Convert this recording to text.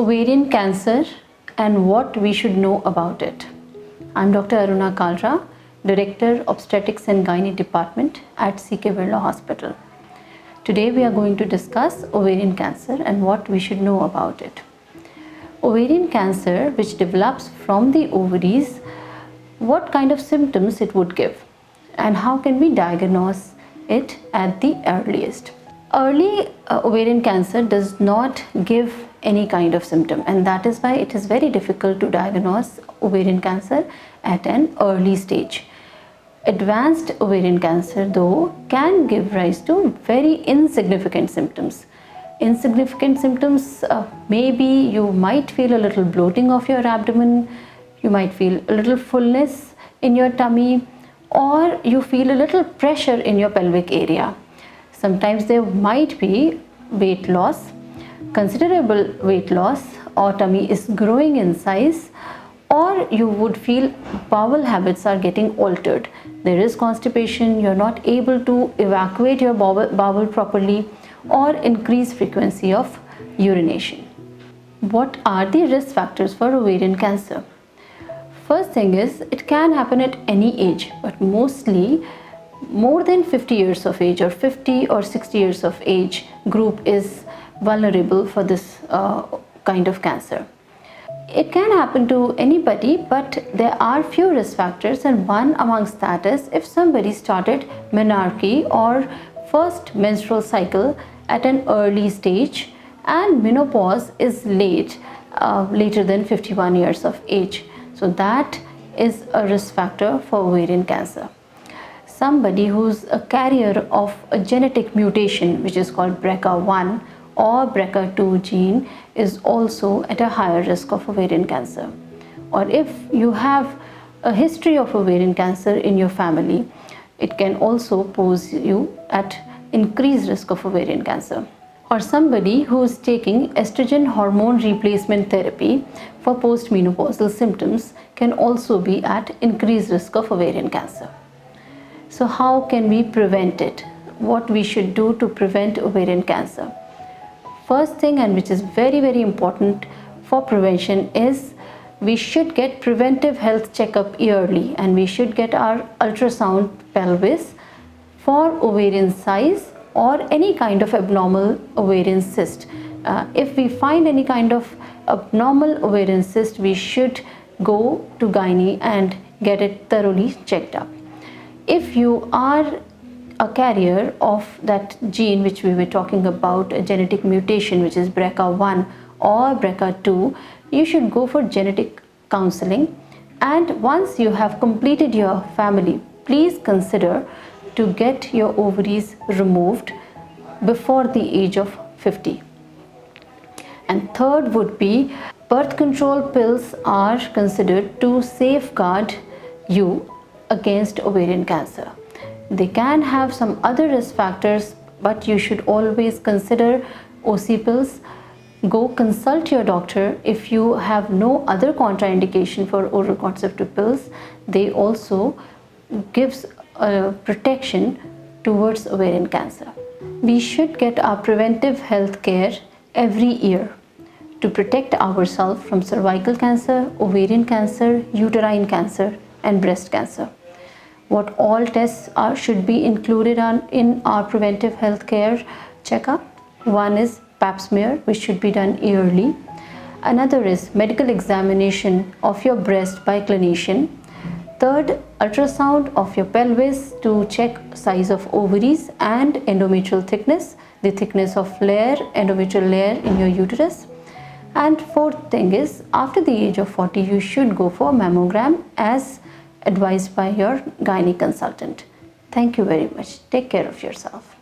Ovarian cancer and what we should know about it. I'm Dr. Aruna Kalra, Director Obstetrics and Gynae Department at CK Birla Hospital. Today we are going to discuss ovarian cancer and what we should know about it. Ovarian cancer, which develops from the ovaries, what kind of symptoms it would give and how can we diagnose it at the earliest. Early ovarian cancer does not give any kind of symptom, and that is why it is very difficult to diagnose ovarian cancer at an early stage. Advanced ovarian cancer though can give rise to very insignificant symptoms. Insignificant symptoms maybe you might feel a little bloating of your abdomen, you might feel a little fullness in your tummy, or you feel a little pressure in your pelvic area. Sometimes there might be weight loss, considerable weight loss, or tummy is growing in size, or you would feel bowel habits are getting altered. There is constipation, you're not able to evacuate your bowel properly, or increased frequency of urination. What are the risk factors for ovarian cancer? First thing is, it can happen at any age, but mostly more than 50 years of age or 50 or 60 years of age group is vulnerable for this kind of cancer. It can happen to anybody, but there are few risk factors, and one amongst that is if somebody started menarche or first menstrual cycle at an early stage and menopause is later than 51 years of age. So that is a risk factor for ovarian cancer. Somebody who's a carrier of a genetic mutation which is called BRCA1 or BRCA2 gene is also at a higher risk of ovarian cancer. Or if you have a history of ovarian cancer in your family, it can also pose you at increased risk of ovarian cancer. Or somebody who is taking estrogen hormone replacement therapy for postmenopausal symptoms can also be at increased risk of ovarian cancer. So how can we prevent it? What we should do to prevent ovarian cancer? First thing, and which is very important for prevention, is we should get preventive health checkup yearly, and we should get our ultrasound pelvis for ovarian size or any kind of abnormal ovarian cyst. If we find any kind of abnormal ovarian cyst, we should go to gynae and get it thoroughly checked up. If you are a carrier of that gene which we were talking about, a genetic mutation which is BRCA1 or BRCA2, you should go for genetic counseling, and once you have completed your family, please consider to get your ovaries removed before the age of 50. And third would be, birth control pills are considered to safeguard you against ovarian cancer. They can have some other risk factors, but you should always consider OC pills. Go consult your doctor if you have no other contraindication for oral contraceptive pills. They also gives protection towards ovarian cancer. We should get our preventive health care every year to protect ourselves from cervical cancer, ovarian cancer, uterine cancer, and breast cancer. What all tests should be included in our preventive health care checkup? One is pap smear, which should be done yearly. Another is medical examination of your breast by clinician. Third, ultrasound of your pelvis to check size of ovaries and endometrial thickness, the thickness of endometrial layer in your uterus. And fourth thing is, after the age of 40, you should go for mammogram as advised by your gynae consultant. Thank you very much. Take care of yourself.